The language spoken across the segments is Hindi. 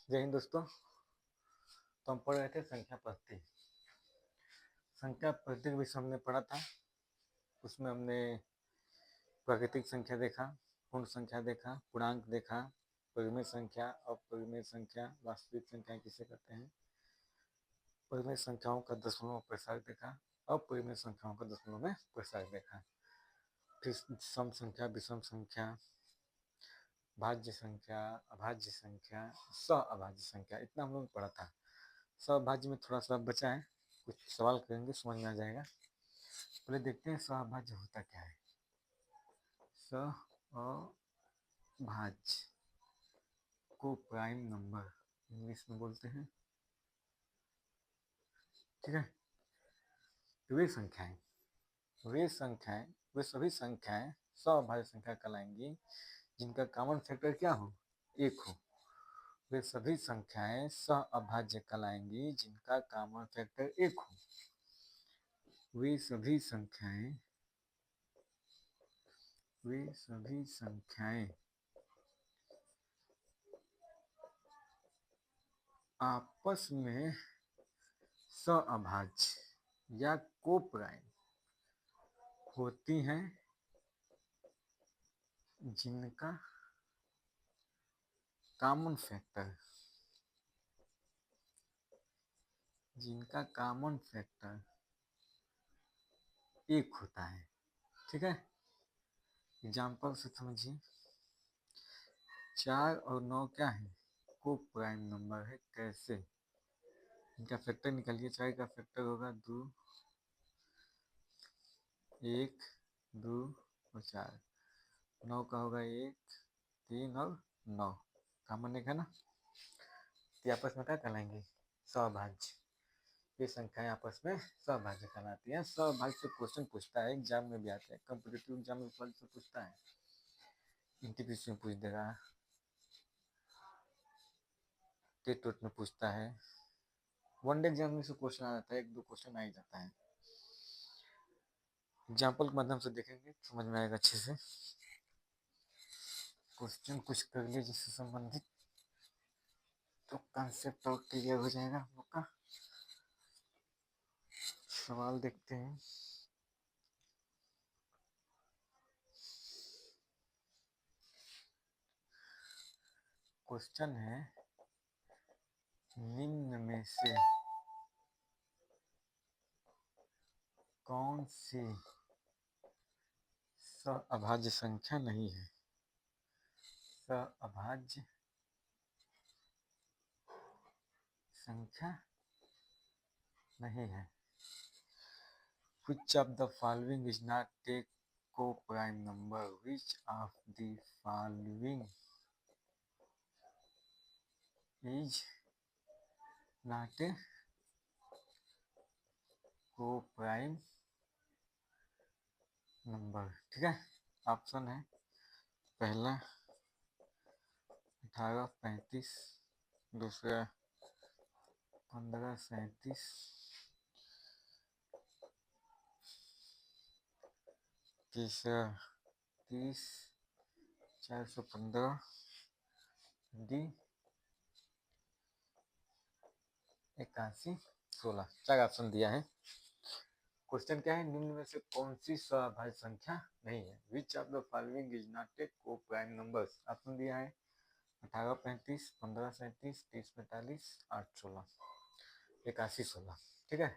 जय हिंद दोस्तों। तो हम पढ़ रहे थे संख्या पद्धति। संख्या पद्धति के विषय हमने पढ़ा था। उसमें हमने प्राकृतिक संख्या देखा, पूर्ण संख्या देखा, पूर्णांक देखा, परिमेय संख्या, अपरिमेय संख्या, वास्तविक संख्या किसे कहते हैं, परिमेय संख्याओं का दशमलव में प्रसार देखा, अपरिमेय संख्याओं का दशमलव में प्रसार देखा। फिर सम संख्या, विषम संख्या, भाज्य संख्या, अभाज्य संख्या, सअभाज्य संख्या, इतना हम लोग ने पढ़ा था। सअभाज्य में थोड़ा सा बचा है, कुछ सवाल करेंगे, समझ में आ जाएगा। पहले देखते हैं सअभाज्य होता क्या है। सअभाज्य को प्राइम नंबर इंग्लिश में बोलते हैं, ठीक है। तो वे सभी संख्याएं सअभाज्य संख्या कहलाएंगी जिनका कॉमन फैक्टर क्या हो, एक हो। वे सभी संख्याएं सअभाज्य कहलाएंगी जिनका कॉमन फैक्टर एक हो। वे सभी संख्याएं आपस में सअभाज्य या कोप्राइम होती हैं जिनका कॉमन फैक्टर एक होता है, ठीक है। एग्जाम्पल से समझिए, 4 और 9 क्या है, कोप्राइम नंबर है। कैसे, इनका फैक्टर निकालिए। 4 का फैक्टर होगा 2, 1, 2 और 4। 9 का होगा 1, 3 और 9, कॉमन एक है ना। ये आपस में क्या कहलाएंगे, सअभाज्य। ये संख्याएं आपस में सअभाज्य कहलाती हैं। सअभाज्य से क्वेश्चन पूछता है, एग्जाम में भी आते हैं, कॉम्पिटिटिव एग्जाम में से पूछता है, इंटीपीसी में पूछ देगा, टेट में पूछता है, वनडे एग्जाम में से क्वेश्चन आ जाता है, 1-2 क्वेश्चन आ ही जाता है। एग्जाम्पल के माध्यम से देखेंगे, समझ में आएगा अच्छे से। क्वेश्चन कुछ कर लिए जिससे संबंधित, तो कॉन्सेप्ट और क्लियर हो जाएगा हम लोग का। सवाल देखते हैं। क्वेश्चन है, निम्न में से कौन सी सअभाज्य संख्या नहीं है। सअभाज्य संख्या नहीं है। Which of the following is not a co-prime number? Which of the following is not a co-prime number? ठीक है। ऑप्शन है, पहला 1835, दूसरा 1537, तीसरा 30, 415, डी 8116। 4 ऑप्शन दिया है। क्वेश्चन क्या है, निम्न में से कौन सी सअभाज्य संख्या नहीं है। Which of the following is not a को प्राइम नंबर्स। ऑप्शन दिया है 1835, 1537, 3045, 816, 8116। ठीक है।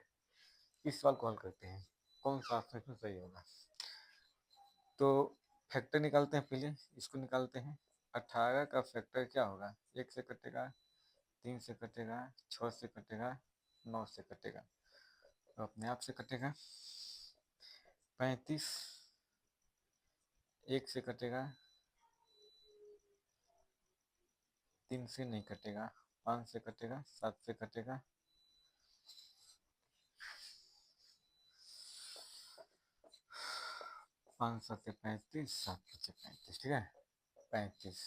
इस सवाल को हल करते हैं, कौन सा ऑप्शन सही होगा। तो फैक्टर निकालते हैं, पहले इसको निकालते हैं। 18 का फैक्टर क्या होगा, 1 से कटेगा, 3 से कटेगा, 6 से कटेगा, 9 से कटेगा, तो अपने आप से कटेगा। 35 1 से कटेगा, 3 से नहीं कटेगा, 5 से कटेगा, 7 से कटेगा, 5 7 35, 7 35, ठीक है। 35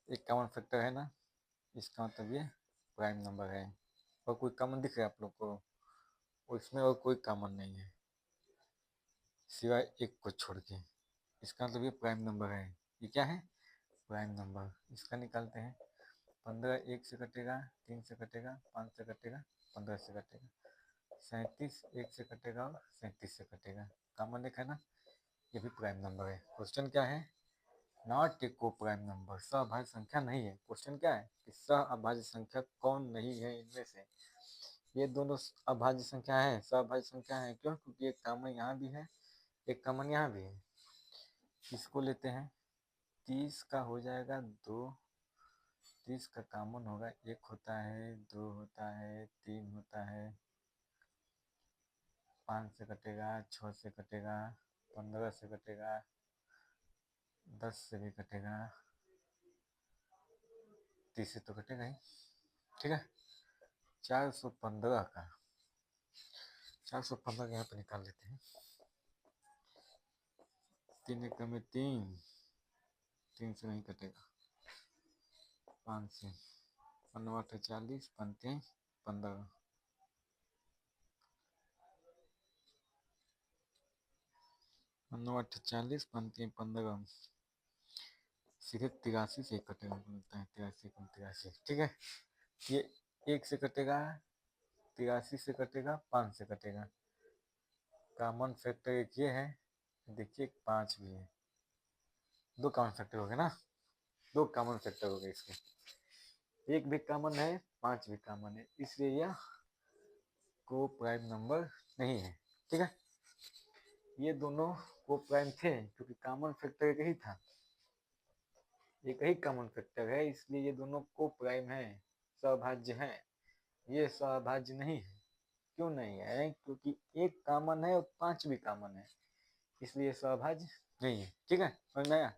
एक कॉमन फैक्टर है ना, इसका मतलब ये प्राइम नंबर है। और कोई कॉमन दिख रहा है आप लोग को, और इसमें और कोई कॉमन नहीं है सिवाय एक को छोड़ के। इसका मतलब ये प्राइम नंबर है। ये क्या है, प्राइम नंबर। इसका निकालते हैं, 15 1 से कटेगा, 3 से कटेगा, 5 से कटेगा, 15 से कटेगा, 37 1 से कटेगा और 37 से कटेगा। कॉमन एक है ना, ये भी प्राइम नंबर है। क्वेश्चन क्या है? नॉट ए को प्राइम नंबर, सहअभाज्य संख्या नहीं है। क्वेश्चन क्या है कि सहअभाज्य संख्या कौन नहीं है इनमें से? ये दोनों अभाज्य संख्या है, सहअभाज्य संख्या है। क्यों? क्योंकि एक कॉमन यहाँ भी है, एक कॉमन यहाँ भी है। इसको लेते हैं, 30 का हो जाएगा 2, 30 का कॉमन होगा, 1 होता है, 2 होता है, 3 होता है, 5 से कटेगा, 6 से कटेगा, 15 से कटेगा, 10 से भी कटेगा, 30 से तो कटेगा ही। ठीक है, 415 का 415 यहाँ पे निकाल लेते हैं। 3 एक में 3, 3 से नहीं कटेगा, 5 से, 15 40, 15 15, 15 40, 15 15, सीधे 83 से कटेगा, बोलता है 83 83। ठीक है, ये 1 से कटेगा, 83 से कटेगा, 5 से कटेगा। कॉमन फैक्टर एक ये है, देखिए 5 भी है, 2 कॉमन फैक्टर हो गए ना, 2 कॉमन फैक्टर हो गए इसके, 1 भी कॉमन है, 5 भी कॉमन है, इसलिए यह को प्राइम नंबर नहीं है। ठीक है, ये दोनों को प्राइम थे क्योंकि कॉमन फैक्टर एक ही था, एक ही कॉमन फैक्टर है, इसलिए ये दोनों को प्राइम है, सहभाज्य है। ये सहभाज्य नहीं है। क्यों नहीं है? क्योंकि एक कॉमन है और 5 भी कॉमन है, इसलिए सहभाज्य नहीं है। ठीक है, समझ में आया?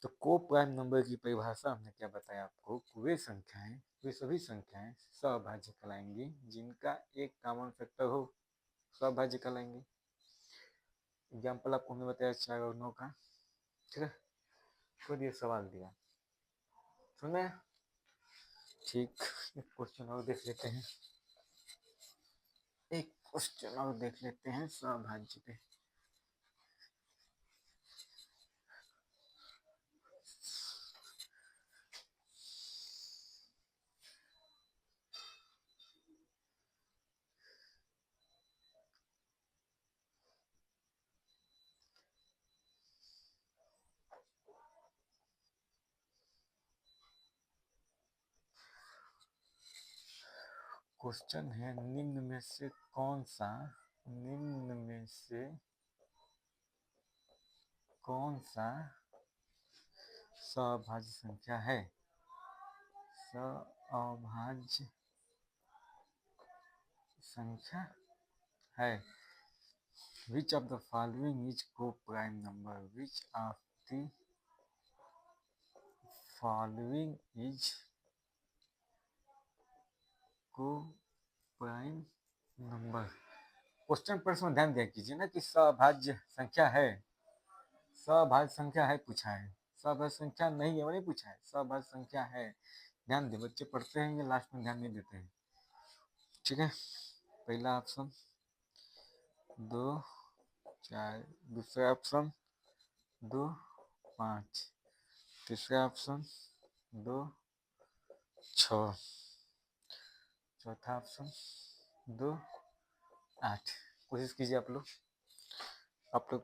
तो को प्राइम नंबर की परिभाषा हमने क्या बताया आपको? वे संख्याएं, वे सभी संख्याएं सहभाज्य कहलाएंगी जिनका एक कॉमन फैक्टर हो, सहभाज्य कहलाएंगे। एग्जाम्पल आपको हमने बताया 4 और 9 का। ठीक है, खुद ये सवाल दिया, सुना? ठीक, एक क्वेश्चन और देख लेते हैं, एक क्वेश्चन और देख लेते हैं सहभाज्य पे। क्वेश्चन है, निम्न में से कौन सा सहभाज्य संख्या है? सहभाज्य संख्या है। Which of the following is co-prime number? Which of the following is co-prime number? Question प्रश्न में ध्यान दिया कीजिए ना कि सहभाज्य संख्या है, सहभाज्य संख्या है पूछा है, सहभाज्य संख्या नहीं है वो नहीं पूछा है, सहभाज्य संख्या है। ध्यान दे, बच्चे पढ़ते हैं ये लास्ट में ध्यान नहीं देते हैं। ठीक है, पहला ऑप्शन 2 4, दूसरा ऑप्शन 2 5, तीसरा ऑप्शन 2 6, चौथा ऑप्शन 2 8। कोशिश कीजिए आप लोग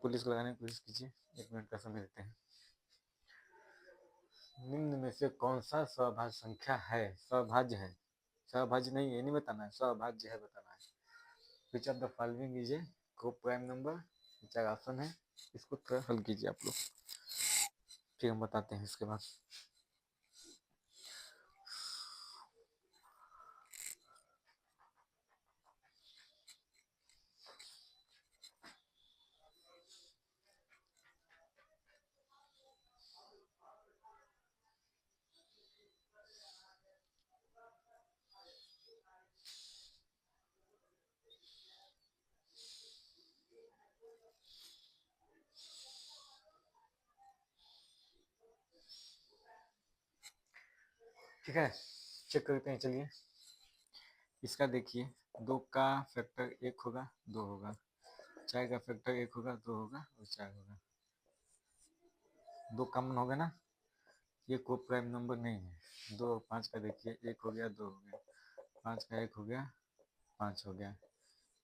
पुलिस को लगाने की कोशिश कीजिए। 1 मिनट का समय देते हैं। निम्न में से कौन सा सहभाज्य संख्या है? सहभाज्य है, सहभाज्य नहीं है नहीं बताना है, सहभाज्य है बताना है। Which of the following is a को प्राइम नंबर? 4 ऑप्शन है, इसको थोड़ा हल कीजिए आप लोग, फिर हम बताते हैं इसके बाद। ठीक है, चेक करते हैं। चलिए, इसका देखिए, 2 का फैक्टर 1 होगा, 2 होगा, 4 का फैक्टर 1 होगा, 2 होगा और 4 होगा, 2 कॉमन हो गए ना। ये को प्राइम नंबर नहीं है। 2 और 5 का देखिए, 1 हो गया, 2 हो गया, 5 का 1 हो गया, 5 हो गया,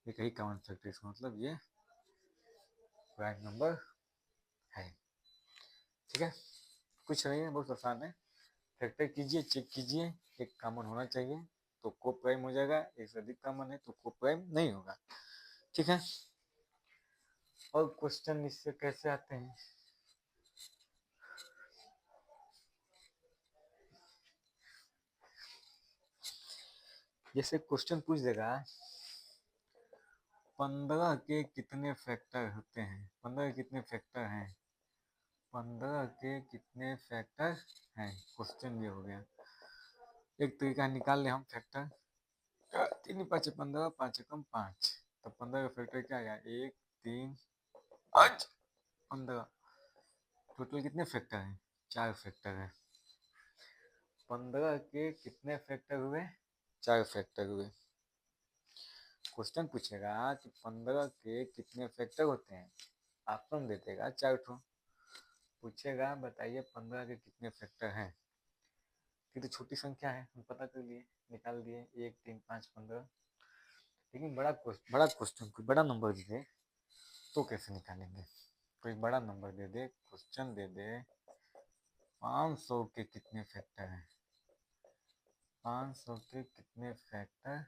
ये कहीं कॉमन फैक्टर, इसका मतलब ये प्राइम नंबर है। ठीक है, कुछ नहीं है, बहुत आसान है। फैक्टर कीजिए, चेक कीजिए, एक कॉमन होना चाहिए तो को प्राइम हो जाएगा, एक से अधिक कॉमन है तो को प्राइम नहीं होगा। ठीक है, और क्वेश्चन इससे कैसे आते हैं? जैसे क्वेश्चन पूछ देगा 15 के कितने फैक्टर होते हैं, 15 के कितने फैक्टर हैं, 15 के कितने फैक्टर हैं, क्वेश्चन ये हो गया। एक तरीका निकाल ले हम फैक्टर, 3 5 15, 5 कम 5, तो 15 का फैक्टर क्या आया, 1 3 5 15, टोटल कितने फैक्टर हैं, 4 फैक्टर है। 15 के कितने फैक्टर हुए, 4 फैक्टर हुए। क्वेश्चन पूछेगा कि 15 के कितने फैक्टर होते हैं, ऑप्शन दे देगा 4 ठो, पूछेगा बताइए 15 के कितने फैक्टर हैं। ये तो छोटी संख्या है, हम पता कर लिए, निकाल दिए, 1 3 5 15। लेकिन बड़ा क्वेश्चन, कोई बड़ा नंबर दे दे तो कैसे निकालेंगे। कोई बड़ा नंबर दे दे, क्वेश्चन दे दे 500 के कितने फैक्टर हैं, 500 के कितने फैक्टर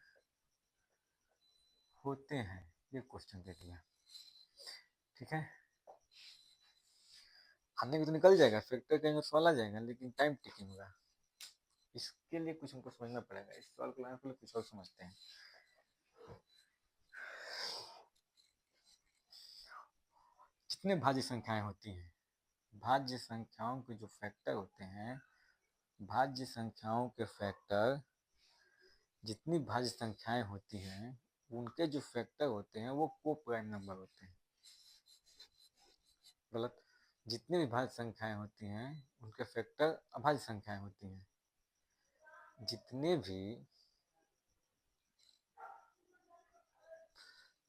होते हैं, ये क्वेश्चन दे दिया। ठीक है, आने में तो निकल जाएगा, फैक्टर कहेंगे सवाल आ जाएगा, लेकिन टाइम टेकिंग होगा। इसके लिए कुछ हमको समझना पड़ेगा, इस सवाल को लाने के लिए कुछ और समझते हैं। जितने भाज्य संख्याएं होती हैं, भाज्य संख्याओं के जो फैक्टर होते हैं, भाज्य संख्याओं के फैक्टर, जितनी भाज्य संख्याएं होती हैं उनके जो फैक्टर होते हैं वो को प्राइम नंबर होते हैं। गलत, जितनी भी भाज्य संख्याएं होती हैं उनके फैक्टर अभाज्य संख्याएं होती हैं। जितने भी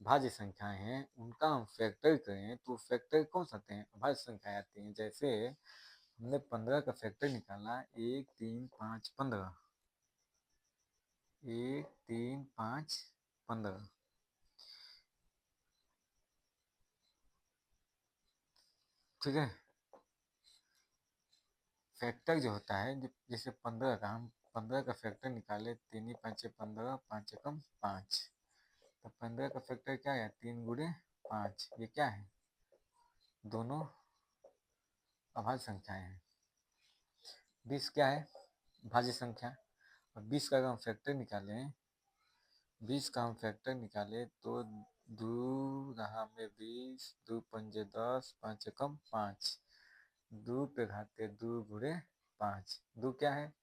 भाज्य संख्याएं हैं उनका हम फैक्टर करें तो फैक्टर कौन सा आते हैं, अभाज्य संख्याएं आती हैं। जैसे हमने 15 का फैक्टर निकाला, 1 3 5 15, 1 3 5 15। ठीक है, फैक्टर जो होता है, जैसे 15 का, हम 15 का फैक्टर निकाले, 3 5 15, 5 कम 5, तो 15 का फैक्टर क्या है, 3 गुणे 5, ये क्या है, दोनों अभाज्य संख्याएं हैं। 20 क्या है, भाज्य संख्या, और 20 का अगर हम फैक्टर निकालें, 20 का हम फैक्टर निकाले तो 2 रहा में 20, 2 पंजे 10, 5 कम 5, 2 पे घाते 2 गुणे 5, 2 क्या है,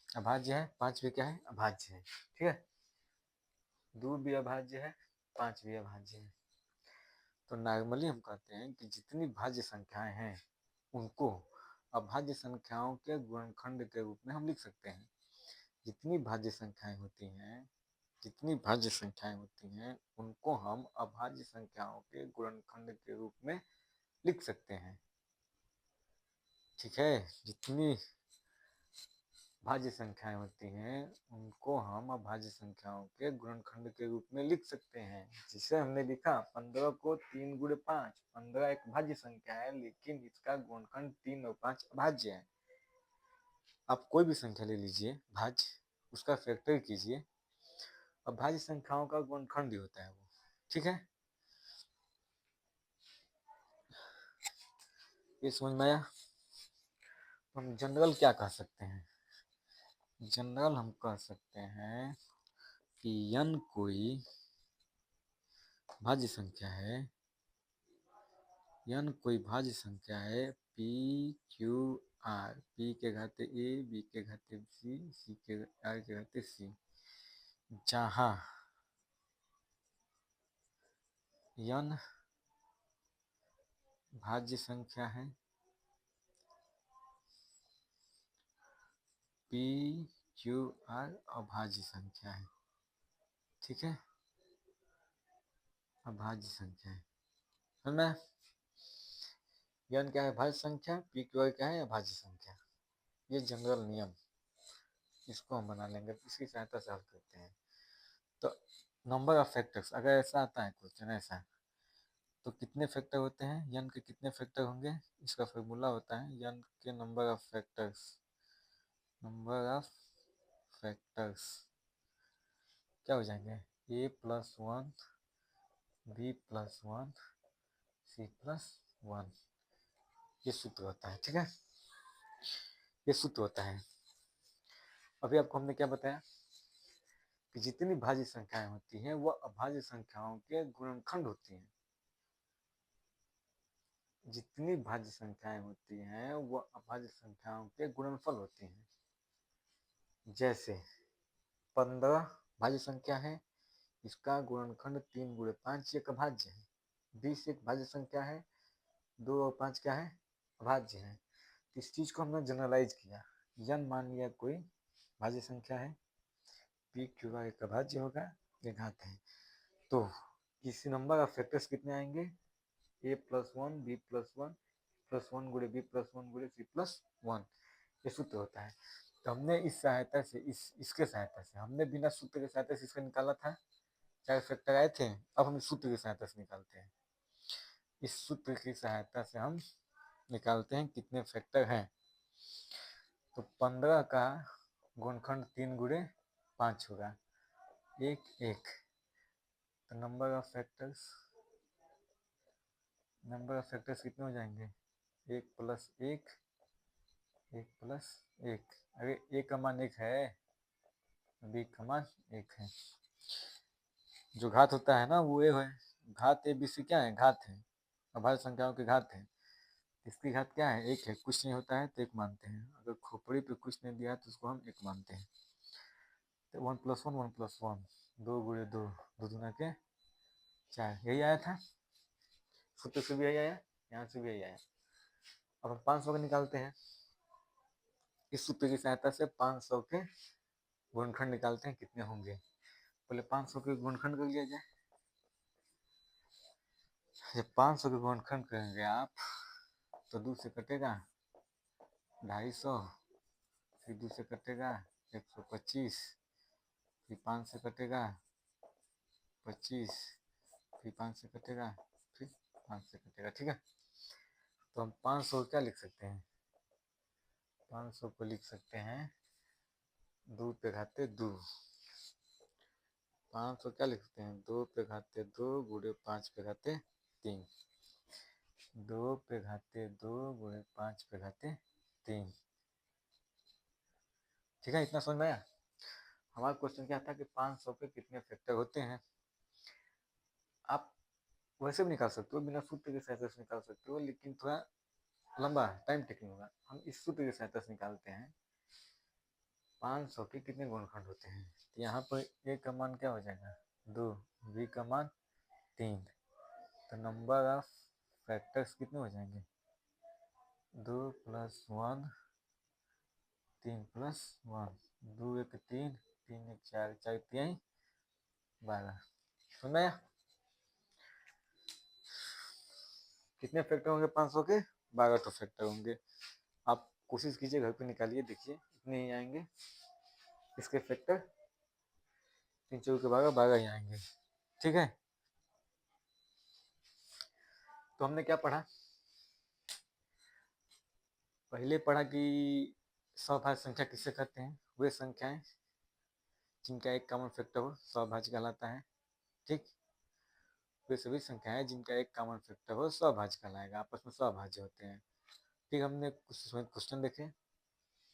अभाज्य है, 5 भी क्या है, अभाज्य है। ठीक है, 2 भी अभाज्य है, 5 भी अभाज्य है। तो नॉर्मली हम कहते हैं कि जितनी भाज्य संख्याएं हैं उनको अभाज्य संख्याओं के गुणनखंड के रूप में हम लिख सकते हैं। जितनी भाज्य संख्याएं होती हैं, जितनी भाज्य संख्याएं होती हैं उनको हम अभाज्य संख्याओं के गुणनखंड के रूप में लिख सकते हैं। ठीक है, जितनी भाज्य संख्याएं होती हैं उनको हम अभाज्य संख्याओं के गुणनखंड के रूप में लिख सकते हैं। जिसे हमने लिखा 15 को 3 गुणे 5, 15 एक भाज्य संख्या है लेकिन इसका गुणनखंड 3 और 5 अभाज्य है। आप कोई भी संख्या ले लीजिए भाज्य, उसका फैक्टर कीजिए, अभाज्य संख्याओं का गुणनखंड ही होता है वो। ठीक है, ये समझ में आया। हम जनरल क्या कह सकते हैं, जनरल हम कह सकते हैं कि n कोई भाज्य संख्या है, n कोई भाज्य संख्या है, p q r, p के घाते a, b के घाते c, c के r के घाते c, जहाँ n भाज्य संख्या है, p q r अभाज्य संख्या है। ठीक है, अभाज्य संख्या है, समझ में? n क्या है भाज्य संख्या, p q r क्या है अभाज्य संख्या। ये जनरल नियम, इसको हम बना लेंगे, इसकी सहायता से हल करते हैं। तो नंबर ऑफ फैक्टर्स, अगर ऐसा आता है क्वेश्चन ऐसा, तो कितने फैक्टर होते हैं, n के कितने फैक्टर होंगे, इसका फॉर्मूला होता है n के number of factors. Number of factors क्या हो जाएंगे, a plus 1 b plus 1 c plus 1, ये सूत्र होता है। ठीक है, ये सूत्र होता है। अभी आपको हमने क्या बताया कि जितनी भाज्य संख्याएं होती हैं वो अभाज्य संख्याओं के गुणनखंड होती हैं। जितनी भाज्य संख्याएं होती हैं वो अभाज्य संख्याओं के गुणनफल होती हैं। जैसे 15 भाज्य संख्या है, इसका गुणनखंड 3 गुणे 5 एक अभाज्य है। 20 एक भाज्य संख्या है, 2 और 5 क्या है अभाज्य है। इस चीज को हमने जनरलाइज किया, n मान लिया कोई भाज्य संख्या है, p q r एक अभाज्य होगा, ये घात है। तो किसी नंबर ऑफ फैक्टर्स कितने आएंगे, a plus 1 b plus 1 plus 1 गुणे b प्लस 1 गुणे c प्लस 1, ये सूत्र होता है। तो हमने इस सहायता से इसके सहायता से हमने बिना सूत्र की सहायता से इसका निकाला था, 4 फैक्टर आए थे। अब हम सूत्र की सहायता से निकालते हैं। इस सूत्र की सहायता से हम निकालते हैं कितने फैक्टर हैं। तो 15 का गुणनखंड 3 गुणे 5 होगा, 1 1। तो नंबर ऑफ फैक्टर्स कितने हो जाएंगे, 1 प्लस 1 1 प्लस 1। अरे a का मान 1 है, b का मान 1 है। जो घात होता है ना वो a है। घात a b c क्या है, घात है, अभाज्य संख्याओं की घात है। इसकी घात क्या है, 1 है। कुछ नहीं होता है तो 1 मानते हैं। अगर खोपड़ी पे कुछ नहीं दिया है तो उसको हम 1 मानते हैं। तो 1 प्लस 1 1 प्लस 1, 2 गुणे 2, 2 दूना के 4, यही आया था। सूत्र से भी यही आया, यहाँ से भी यही आया। अब हम 500 का निकालते हैं। इस सूत्र की सहायता से 500 के गुणनखंड निकालते हैं कितने होंगे। पहले 500 के गुणनखंड कर लिया जाए। जब 500 के गुणनखंड करेंगे आप तो 2 से कटेगा 250, फिर 2 से कटेगा 125, फिर 5 से कटेगा 25, फिर 5 से कटेगा, फिर 5 से कटेगा। ठीक है, तो हम 500 क्या लिख सकते हैं, 500 को लिख सकते हैं 2 पे घाते 2। 500 क्या लिख सकते हैं, 2 पे घाते 2 गुणे 5 पे घाते 3। 2 पे घाते 2 गुणे 5 पे घाते 3। ठीक है, इतना समझ में आया। हमारा क्वेश्चन क्या था कि 500 के कितने फैक्टर होते हैं। आप वैसे भी निकाल सकते हो, बिना सूत्र की सहायता से निकाल सकते हो, लेकिन थोड़ा लंबा टाइम टेकिंग होगा। हम इस सूत्र की सहायता से निकालते हैं 500 के कितने गुणनखंड होते हैं। तो यहाँ पर a का मान क्या हो जाएगा 2, b का मान 3। तो नंबर ऑफ फैक्टर्स कितने हो जाएंगे, 2 प्लस 1, 3 प्लस 1, 2 1 3, 3 1 4, 4 3 12। समझ में आया। कितने फैक्टर होंगे 500 के, 12 तो फैक्टर होंगे। आप कोशिश कीजिए घर पे निकालिए, देखिए इतने ही आएंगे इसके फैक्टर। 3 4 के 12, 12 ही आएंगे। ठीक है, तो हमने क्या पढ़ा, पहले पढ़ा कि सौभाज्य संख्या किससे कहते हैं, वे संख्याएं जिनका एक कॉमन फैक्टर हो सौभाज्य कहलाता है। ठीक, वे सभी संख्याएं जिनका एक कॉमन फैक्टर हो सौभाज्य कहलाएगा, आपस में सौभाज्य होते हैं। ठीक, हमने कुछ क्वेश्चन देखे,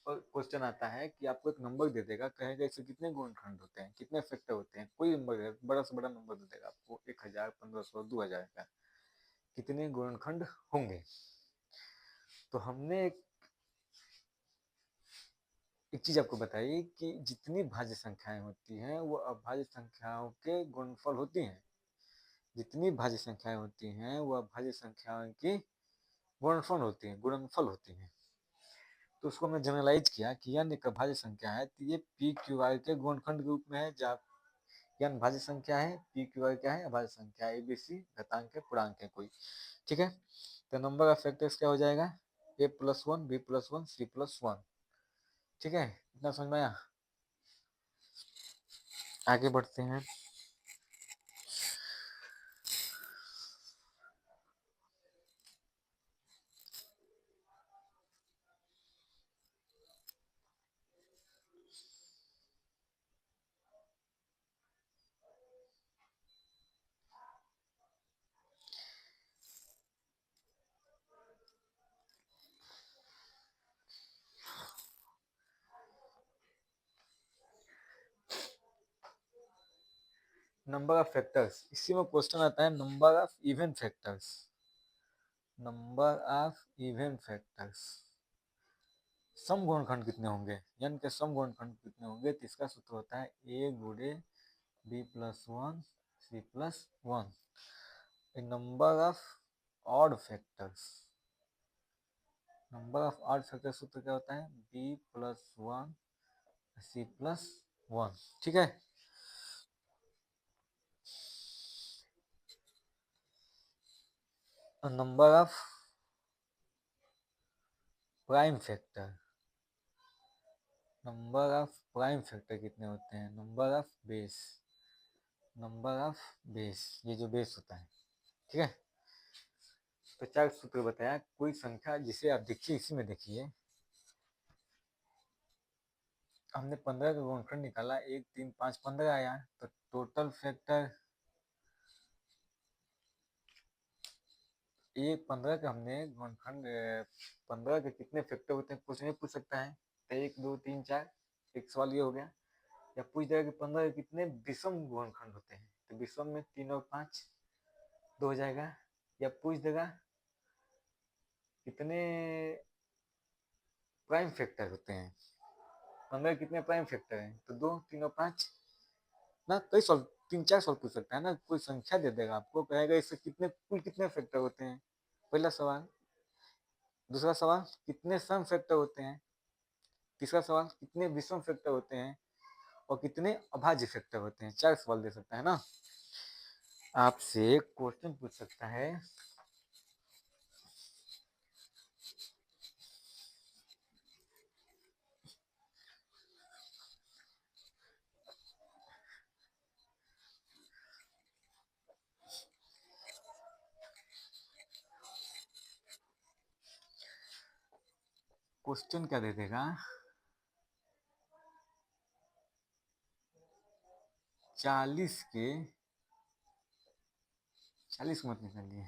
और क्वेश्चन आता है कि आपको एक नंबर दे देगा, कहेगा इससे कितने गुणनखंड होते हैं, कितने फैक्टर होते हैं। कोई नंबर है, बड़ा से बड़ा नंबर दे देगा आपको, 1000, 1500, 2000 का, कितने गुणनखंड होंगे। तो हमने एक चीज आपको बताई कि जितनी भाज्य संख्याएं होती हैं वो अभाज्य संख्याओं के गुणनफल होती हैं। जितनी भाज्य संख्याएं होती हैं वो अभाज्य संख्याओं की गुणनफल होती हैं। तो उसको हमने जनरलाइज किया कि n एक अभाज्य संख्या है तो ये p q r के गुणनखंड के रूप में है। जब n भाज्य संख्या है, p q r क्या है अभाज्य संख्या, abc घातांक है, पूर्णांक है कोई। ठीक है, तो नंबर ऑफ फैक्टर्स क्या हो जाएगा, a+1 b+1 c+1। ठीक है, इतना समझ में आया। आगे बढ़ते हैं। नंबर ऑफ फैक्टर्स, इसी में क्वेश्चन आता है number of even factors. Number of even factors, सम गुणनखंड कितने होंगे, यानी कि सम गुणनखंड कितने होंगे, तो इसका सूत्र होता है a गुणे b+1 c+1। Number of odd factors, number of odd factor सूत्र क्या होता है, b+1 c+1। ठीक है, number of prime factor, number of prime factor कितने होते हैं, number of base, number of base, ये जो बेस होता है। ठीक है, तो 4 सूत्र बताया। कोई संख्या जिसे आप देखिए, इसी में देखिए हमने 15 का गुणनखंड निकाला, 1 3 5 15 आया, तो टोटल फैक्टर ये 15 का हमने गुणनखंड 15 के कितने फैक्टर होते हैं कुछ नहीं पूछ सकता है, तो 1 2 3 4, एक सवाल ये हो गया। या पूछ देगा कि 15 के कितने विषम गुणनखंड होते हैं, तो विषम में 3 और 5 2 हो जाएगा। या पूछ देगा कितने प्राइम फैक्टर होते हैं, 15 कितने प्राइम फैक्टर हैं, तो 2 3 और 5 ना, कई सवाल 3 4 सवाल पूछ सकता है ना, कोई संख्या दे देगा आपको, कहेगा इससे कितने कुल कितने फैक्टर होते हैं, पहला सवाल। दूसरा सवाल कितने सम फैक्टर होते हैं, तीसरा सवाल कितने विषम फैक्टर होते हैं, और कितने अभाज्य फैक्टर होते हैं। 4 सवाल दे सकता है ना, आपसे क्वेश्चन पूछ सकता है। क्वेश्चन क्या दे देगा, 40 के 40 मत निकालिए,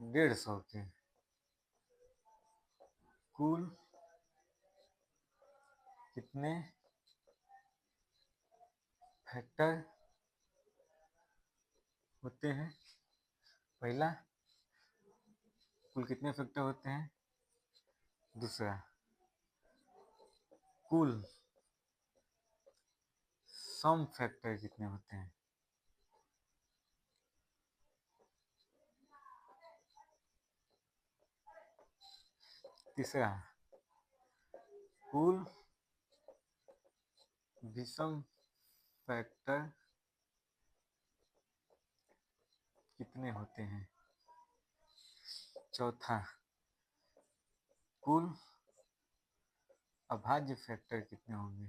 150 के कुल कितने फैक्टर होते हैं, पहला कुल कितने फैक्टर होते हैं, दूसरा कुल सम फैक्टर कितने होते हैं, तीसरा कुल विषम फैक्टर कितने होते हैं, चौथा कुल अभाज्य फैक्टर कितने होंगे,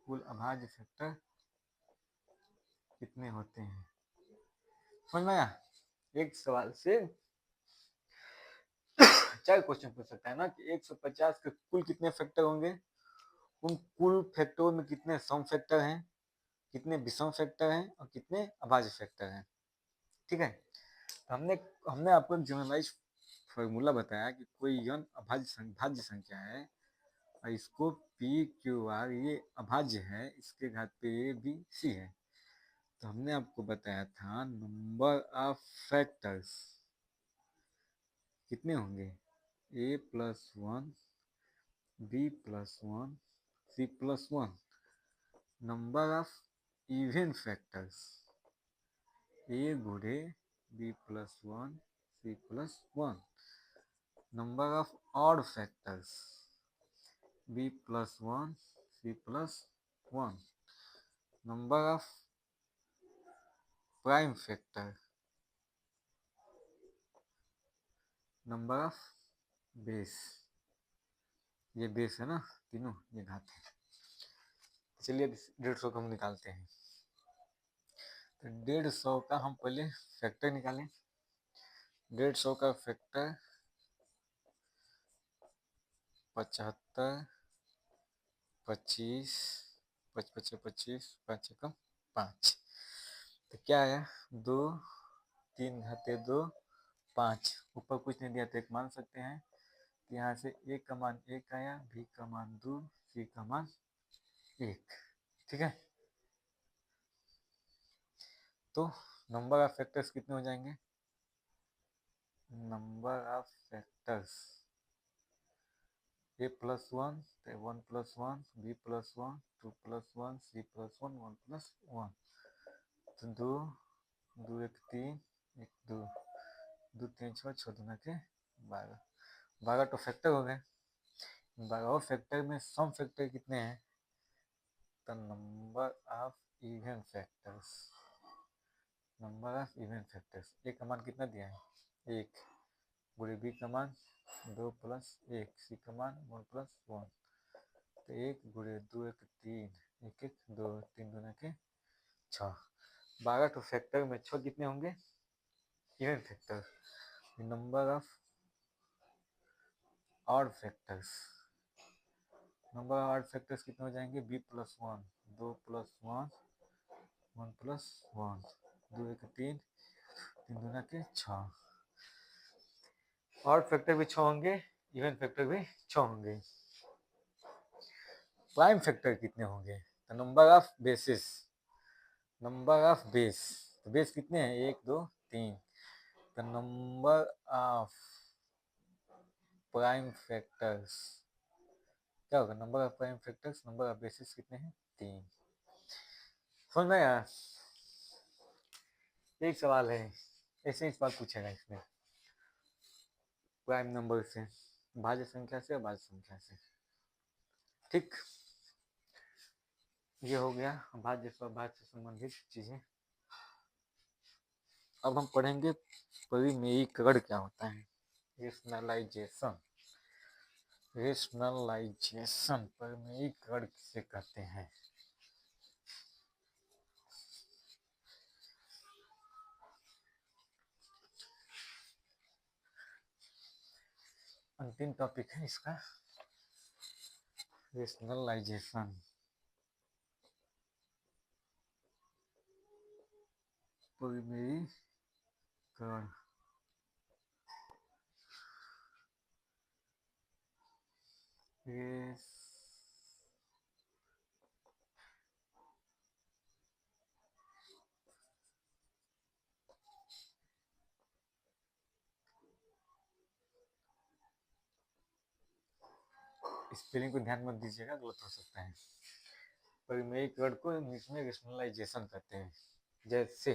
कुल अभाज्य फैक्टर कितने होते हैं। समझ में आया, एक सवाल से 4 क्वेश्चन पूछ सकता है ना, कि 150 के कुल कितने फैक्टर होंगे, उन कुल फैक्टरों में कितने सम फैक्टर हैं, कितने विषम फैक्टर हैं, और कितने अभाज्य फैक्टर हैं। ठीक है, तो हमने हमने आपको एक जनरलाइज फॉर्मूला बताया कि कोई यन भाज्य संख्या है और इसको पी क्यू आर ये अभाज्य है, इसके घात पे ए बी सी है। तो हमने आपको बताया था नंबर ऑफ फैक्टर्स कितने होंगे, a+1 b+1 c+1। Number of even factors a गुणे b+1 c+1। Number of odd factors b+1 c+1। Number of prime factor number of base, ये बेस है ना तीनों, ये घात है। चलिए अब 150 को हम निकालते हैं। तो 150 का हम पहले फैक्टर निकालें। 150 का फैक्टर 75, 25, 25 25, 5 एकम 5। तो क्या आया, 2, 3 घाते 2, 5। ऊपर कुछ नहीं दिया तो एक मान सकते हैं। तो यहाँ से ए का मान 1 आया, बी का मान 2, सी का मान 1। ठीक है, तो नंबर ऑफ फैक्टर्स कितने हो जाएंगे? Number of factors a plus 1, 1 plus 1, b plus 1, 2 plus 1, c plus 1, 1 plus 1। तो 2, 2 1 3, 1 2, 2 3 6, 6 दूना के 12। 12 तो फैक्टर हो गए। 12 फैक्टर में सम फैक्टर कितने हैं? तो number of even factors, number of even factors. A का मान कितना दिया है? 1, गुणे बी का मान 2 प्लस 1, सी का मान 1 प्लस 1। तो 1 गुणे 2 1 3, 1 1 2, 3 दूना के 6। 12 तो फैक्टर में 6 कितने होंगे? Even factor. Number of odd factors, number of odd factors कितने हो जाएंगे? b प्लस 1, 2 प्लस 1, 1 प्लस 1, 2 1 3, 3 दूना के 6। ऑड फैक्टर भी 6 होंगे, इवन फैक्टर भी 6 होंगे। प्राइम फैक्टर कितने होंगे? तो number of basis, number of base, तो बेस कितने हैं? 1 2 3। तो नंबर ऑफ प्राइम फैक्टर्स क्या होगा? Number of prime factors, number of basis कितने हैं? 3। समझ में आया? एक सवाल है, ऐसे ही सवाल पूछेगा इसमें, प्राइम नंबर से, भाज्य संख्या से और भाज्य संख्या से। ठीक, ये हो गया भाज्य स्वभाज्य से संबंधित चीजें। अब हम पढ़ेंगे परिमेयीकरण क्या होता है, रेशनलाइजेशन। रेशनलाइजेशन, परिमेयीकरण किसे कहते हैं? अंतिम टॉपिक है इसका, रेशनलाइजेशन। परिमेयीकरण, स्पेलिंग को ध्यान मत दीजिएगा, गलत हो सकता है। परिमेयीकरण को इंग्लिश में रेशनलाइजेशन कहते हैं। जैसे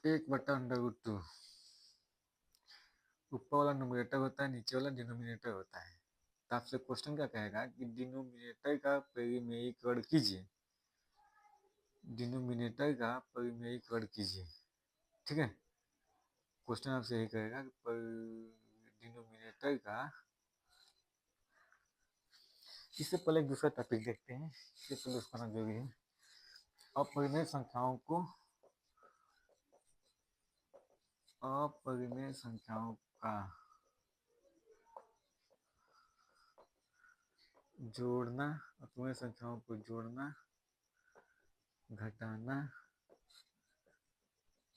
1/√2, ऊपर वाला न्यूमरेटर होता है, नीचे वाला डिनोमिनेटर होता है। तो आपसे क्वेश्चन क्या कहेगा कि डिनोमिनेटर का परिमेयीकरण कीजिए, डिनोमिनेटर का परिमेयीकरण कीजिए। ठीक है, क्वेश्चन आपसे यही कहेगा कि डिनोमिनेटर का, इससे पहले एक दूसरा टॉपिक देखते हैं, इससे पहले उसका नाम जरूरी है। अपरिमेय संख्याओं को, अपरिमेय संख्याओं का जोड़ना, अपरिमेय संख्याओं को जोड़ना, घटाना,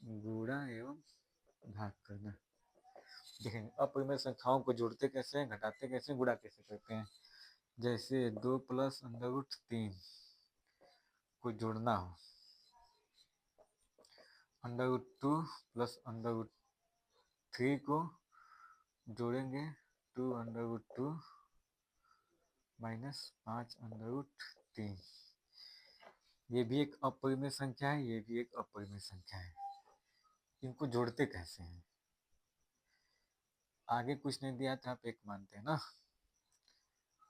गुणा एवं भाग करना। देखेंगे अपरिमेय संख्याओं को जोड़ते कैसे हैं, घटाते कैसे, गुणा कैसे करते हैं। जैसे 2 प्लस √3 को जोड़ना हो, √2 प्लस √3 को जोड़ेंगे 2√2 माइनस 5√3। ये भी एक अपरिमेय संख्या है, ये भी एक अपरिमेय संख्या है। इनको जोड़ते कैसे हैं? आगे कुछ नहीं दिया तो आप एक मानते हैं ना,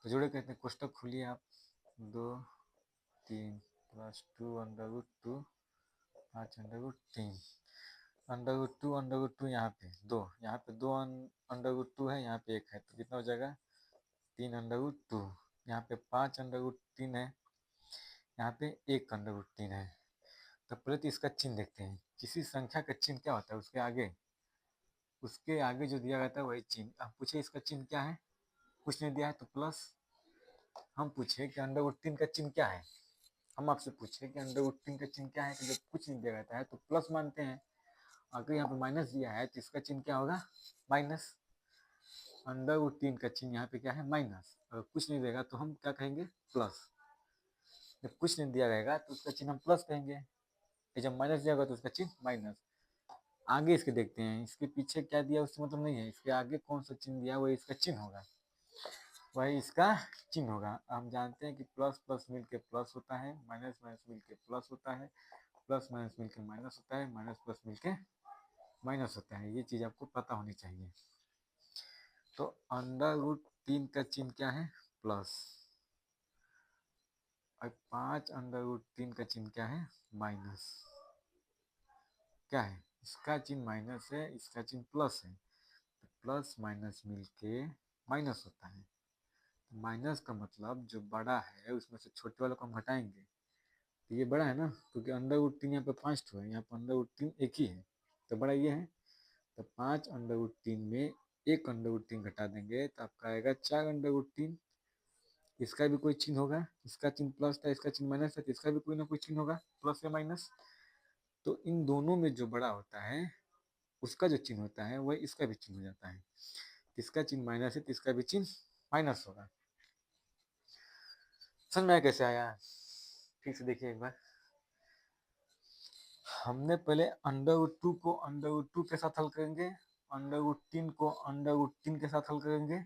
तो जोड़े कहते हैं, कोष्टक खोलिए आप, 2 3 प्लस 2√2 5√3 √2 यहाँ पे 2, यहाँ पे 2 √2 है, यहाँ पे 1 है, तो कितना हो जाएगा 3√2। यहाँ पे 5√3 है, यहाँ पे 1√3 है। तो पहले तो इसका चिन्ह देखते हैं। किसी संख्या का चिन्ह क्या होता है, उसके आगे जो दिया रहता है वही चिन्ह। आप पूछे इसका चिन्ह क्या है, कुछ नहीं दिया है तो प्लस। हम पूछे कि √3 का चिन्ह क्या है, हम आपसे पूछे कि √3 का चिन्ह क्या है, तो जब कुछ नहीं दिया रहता है तो प्लस मानते हैं। अगर यहाँ पे माइनस दिया है तो इसका चिन्ह क्या होगा, माइनस। √3 का चिन्ह यहाँ पे क्या है, माइनस। अगर कुछ नहीं देगा तो हम क्या कहेंगे, प्लस। जब कुछ नहीं दिया रहेगा तो उसका चिन्ह हम प्लस कहेंगे, जब माइनस दिया होगा तो उसका चिन्ह माइनस। आगे इसके देखते हैं, इसके पीछे क्या दिया उससे मतलब नहीं है, इसके आगे कौन सा चिन्ह दिया वही इसका चिन्ह होगा, वही इसका चिन्ह होगा। हम जानते हैं कि प्लस प्लस मिलके प्लस होता है, माइनस माइनस मिलके प्लस होता है, प्लस माइनस मिलके माइनस होता है, माइनस प्लस मिलके माइनस होता है। ये चीज आपको पता होनी चाहिए। तो √3 का चिन्ह क्या है, प्लस। और 5√3 का चिन्ह क्या है, माइनस। क्या है, इसका चिन्ह माइनस है, इसका चिन्ह प्लस है, तो प्लस माइनस मिलके माइनस होता है। माइनस का मतलब जो बड़ा है उसमें से छोटे वालों को हम हटाएंगे, तो ये बड़ा है ना, क्योंकि √3 यहाँ पे 5 ठो है, यहाँ पे √3 एक ही है, तो बड़ा ये है। तो 5√3 में 1 √3 घटा देंगे तो आपका आएगा 4 √3। इसका भी कोई चिन्ह होगा, इसका चिन्ह प्लस था, इसका चिन्ह माइनस था, तो इसका भी कोई ना कोई चिन्ह होगा, प्लस या माइनस। तो इन दोनों में जो बड़ा होता है उसका जो चिन्ह होता है वह इसका भी चिन्ह हो जाता है। इसका चिन्ह माइनस है तो इसका भी चिन्ह माइनस होगा। समझ में आया कैसे आया, ठीक से देखिए एक बार। हमने पहले √2 को √2 के साथ हल करेंगे, √3 को √3 के साथ हल करेंगे।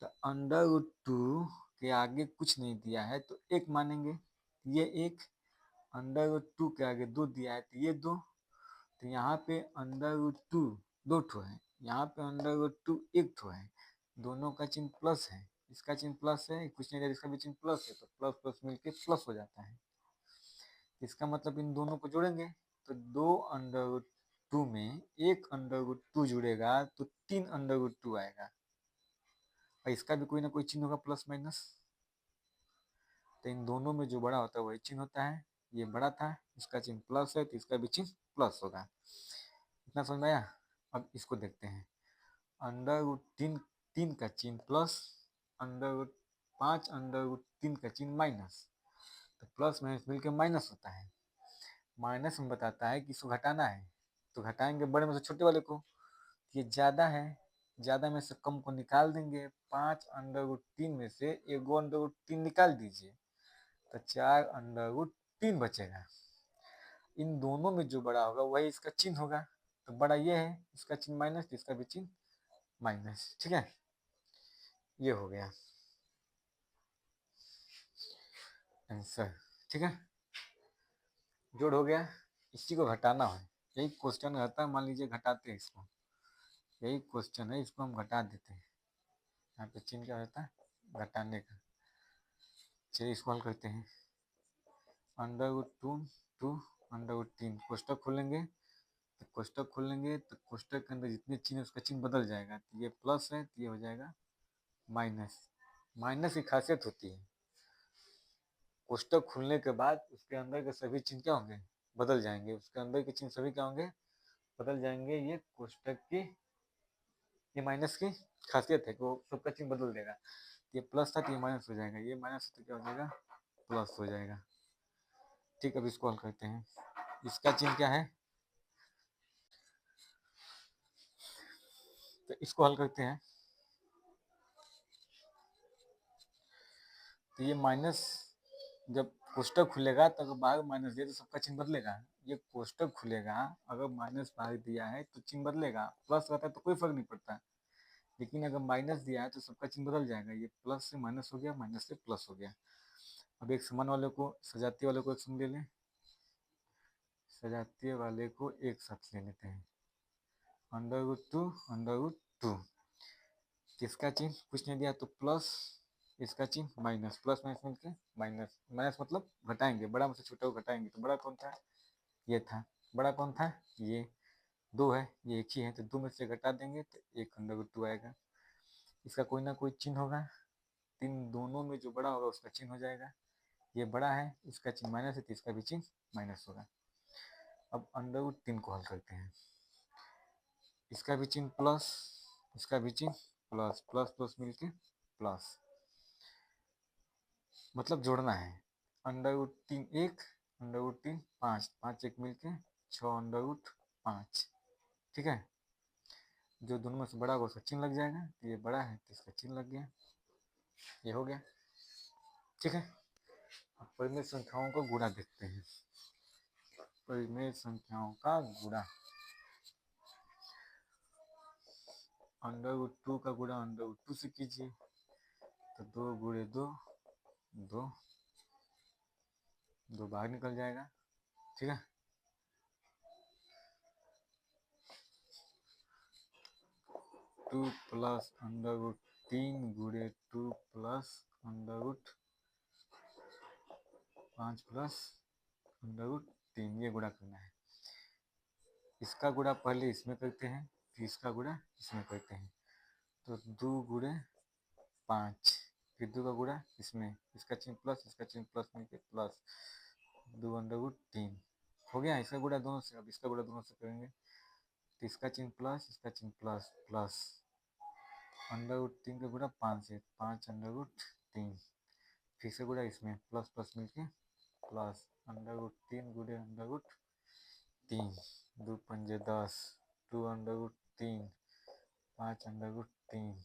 तो √2 के आगे कुछ नहीं दिया है तो 1 मानेंगे, ये 1। √2 के आगे 2 दिया है तो ये 2। तो यहाँ पे √2 2 ठो है, यहाँ पे √2 1 ठो है, दोनों का चिन्ह प्लस है, इसका चिन्ह प्लस है, कुछ नहीं दिया, इसका भी चिन्ह प्लस है, तो प्लस प्लस मिलके प्लस हो जाता है। इसका मतलब इन दोनों को जोड़ेंगे तो 2 में 1 जुड़ेगा तो 3 आएगा, और इसका भी कोई ना कोई चिन्ह होगा, प्लस माइनस। तो इन दोनों में जो बड़ा होता है वही चिन्ह होता है। ये बड़ा था, इसका चिन्ह प्लस है तो इसका भी चिन्ह प्लस होगा। इतना समझ में आया। अब इसको देखते हैं, √3 का चिन्ह प्लस, √5 का चिन्ह माइनस। तो प्लस माइनस मिलकर माइनस होता है। माइनस में बताता है कि इसको घटाना है, तो घटाएंगे बड़े में से छोटे वाले को, ये ज़्यादा है, ज़्यादा में से कम को निकाल देंगे। 5 √3 में से 1 √3 निकाल दीजिए तो 4 √3 बचेगा। इन दोनों में जो बड़ा होगा वही इसका चिन्ह होगा, तो बड़ा ये है, इसका चिन्ह माइनस, इसका भी चिन्ह माइनस। ठीक है, ये हो गया आंसर। ठीक है, जोड़ हो गया। इसी को घटाना है, यही क्वेश्चन रहता है। मान लीजिए घटाते हैं इसको, यही क्वेश्चन है, इसको हम घटा देते हैं। यहाँ पे चिन्ह क्या रहता है, घटाने का। चलिए इसको हल करते हैं। √2 टू √3 कोष्टक खोलेंगे, तो कोष्टक के अंदर जितने चिन्ह है उसका चिन्ह बदल जाएगा। तो ये प्लस है तो ये हो जाएगा माइनस। माइनस की खासियत होती है, कोष्टक खुलने के बाद उसके अंदर के सभी चिन्ह क्या होंगे, बदल जाएंगे। उसके अंदर के चिन्ह सभी क्या होंगे, बदल जाएंगे। ये कोष्टक की, ये माइनस की खासियत है कि वो सबका चिन्ह बदल देगा। ये प्लस था तो ये माइनस हो जाएगा, ये माइनस तो क्या हो जाएगा, प्लस हो जाएगा। ठीक, अब इसको हल करते हैं। इसका चिन्ह क्या है, तो इसको हल करते हैं। तो ये माइनस, जब कोष्टक खुलेगा तो अगर बाहर माइनस दिया तो सबका चिन्ह बदलेगा। ये कोष्टक खुलेगा, अगर माइनस बाहर दिया है तो चिन्ह बदलेगा। प्लस रहता है तो कोई फर्क नहीं पड़ता, लेकिन अगर माइनस दिया है तो सबका चिन्ह बदल जाएगा। ये प्लस से माइनस हो गया, माइनस से प्लस हो गया। अब एक समान वाले को, सजातीय वाले को एक संग ले लें, सजातीय वाले को एक साथ ले लेते हैं। √2 किसका चिन्ह कुछ नहीं दिया तो प्लस, इसका चिन्ह माइनस, प्लस माइनस मिलके माइनस। माइनस मतलब घटाएंगे, बड़ा में से छोटा को घटाएंगे, तो बड़ा कौन था, ये था। बड़ा कौन था, ये 2 है, ये एक ही है, तो 2 में से घटा देंगे तो 1/2 आएगा। इसका कोई ना कोई चिन्ह होगा, तीन दोनों में जो बड़ा होगा उसका चिन्ह हो जाएगा। ये बड़ा है, इसका चिन्ह माइनस है तो इसका भी चिन्ह माइनस होगा। अब √3 को हल करते हैं, इसका भी चिन्ह प्लस, इसका भी चिन्ह प्लस, प्लस प्लस मिलके प्लस, मतलब जोड़ना है। √3 1, √3 5, 5 1 मिलके 6√5, ठीक है। जो दोनों में से बड़ा होगा उसका चिन्ह लग जाएगा, तो ये बड़ा है तो इसका चिन्ह लग गया, ये हो गया, ठीक है। अब परिमेय संख्याओं का गुणा देखते हैं, परिमेय संख्याओं का गुणा, √2 का गुणा √2 से कीजिए, तो 2 गुणे 2, 2, 2 बाहर निकल जाएगा, ठीक है। टू प्लस √3 गुणे 2 प्लस √5 प्लस √3, ये गुणा करना है। इसका गुणा पहले इसमें करते हैं, फिर इसका गुणा इसमें करते हैं, तो 2 गुणे 5, फिर 2 का गुणा इसमें, इसका चिन्ह प्लस, इसका चिन्ह प्लस मिलके प्लस 2/3 हो गया। इसका गुणा दोनों से, अब इसका गुणा दोनों से करेंगे, तो इसका चिन्ह प्लस, इसका चिन्ह प्लस, प्लस √3 का गुणा 5 से, 5/3, फिर से गुणा इसमें, प्लस प्लस मिलके प्लस √3 गुणे √3, 2 पंजे 10, 2/3, 5/3,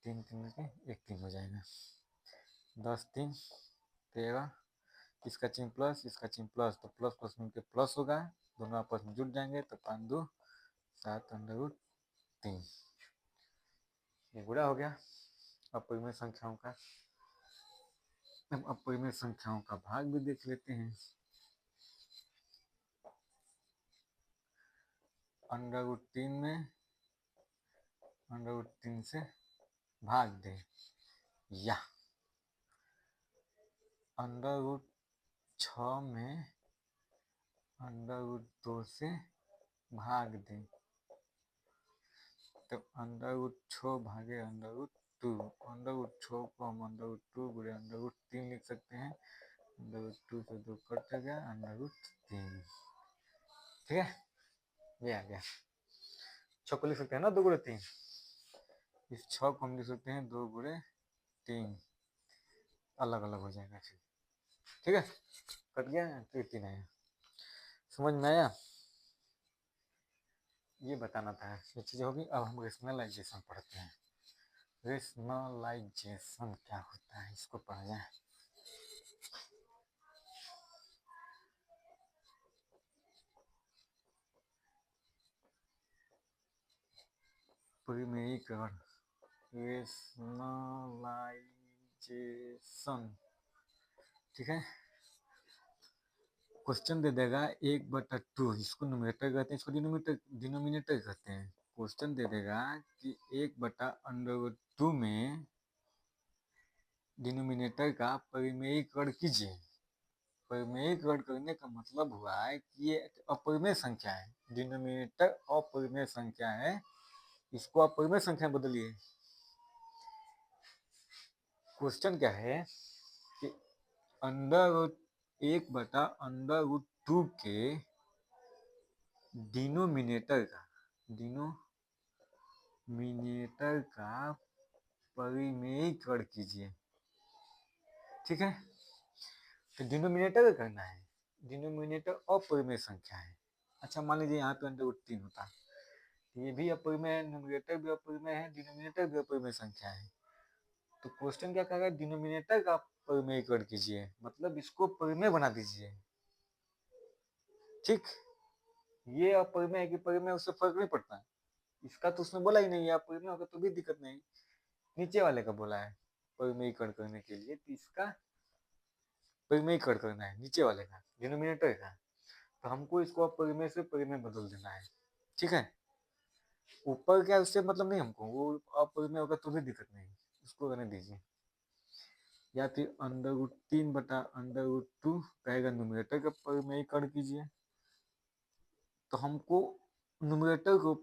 3 3 मिलके 1 3 हो जाएगा, 10 3 13, इसका चिन्ह प्लस, इसका चिन्ह प्लस, तो प्लस प्लस मिलके प्लस होगा, दोनों आपस में जुड़ जाएंगे, तो 5 2 7/3, ये गुणा हो गया अपरिमेय संख्याओं का। अब अपरिमेय संख्याओं का भाग भी देख लेते हैं, √3 में √3 से भाग दे, या √6 में √2 से भाग दे, तो √6 भागे √2, √6 को हम √2 गुणे √3 लिख सकते हैं, √2 से 2 कट गया, √3, ठीक है, ये आ गया। 6 को लिख सकते हैं ना 2 गुणे 3, इस 6 को हम लिख सकते हैं 2 गुणे 3, अलग अलग हो जाएगा फिर, ठीक है, कट गया तो 3 आया, समझ में आया, ये बताना था, ये चीज होगी। अब हम रेशनलाइजेशन पढ़ते हैं, रेशनलाइजेशन क्या होता है इसको पढ़ जाए। परिमेयीकरण, रेशनलाइजेशन, ठीक है। क्वेश्चन दे देगा 1/2, इसको न्यूमरेटर कहते हैं, इसको डिनोमिनेटर कहते हैं। क्वेश्चन दे देगा कि 1/√2 में डिनोमिनेटर का परिमेयीकरण कीजिए। परिमेयीकरण करने का मतलब हुआ है कि ये अपरिमेय संख्या है, डिनोमिनेटर अपरिमेय संख्या है, इसको आप परिमेय संख्या बदलिए। क्वेश्चन क्या है कि 1/√2 के डिनोमिनेटर का परिमेयीकरण कीजिए, ठीक है। तो डिनोमिनेटर करना है, डिनोमिनेटर अपरिमेय संख्या है। अच्छा मान लीजिए यहाँ पे √3 होता, ये भी अपरिमेय है, न्यूमरेटर भी अपरिमेय है, डिनोमिनेटर भी अपरिमेय संख्या है। तो क्वेश्चन क्या कहेगा, डिनोमिनेटर का परिमेयीकरण कीजिए, मतलब इसको परिमेय बना दीजिए, ठीक। ये अपरिमेय है कि परिमेय, उससे फर्क नहीं पड़ता, इसका तो उसने बोला ही नहीं है, अपरिमेय होगा तो भी दिक्कत नहीं, नीचे वाले का बोला है परिमेयीकरण करने के लिए, तो इसका परिमेयीकरण करना है नीचे वाले का, डिनोमिनेटर का, तो हमको इसको अपरिमेय से परिमेय बदल देना है, ठीक है। ऊपर क्या उससे मतलब नहीं हमको, वो अपरिमेय होगा तो भी दिक्कत नहीं, उसको करने दीजिए। या फिर √3/√2 कहेगा न्यूमरेटर का परिमेयीकरण कीजिए, तो हमको न्यूमरेटर को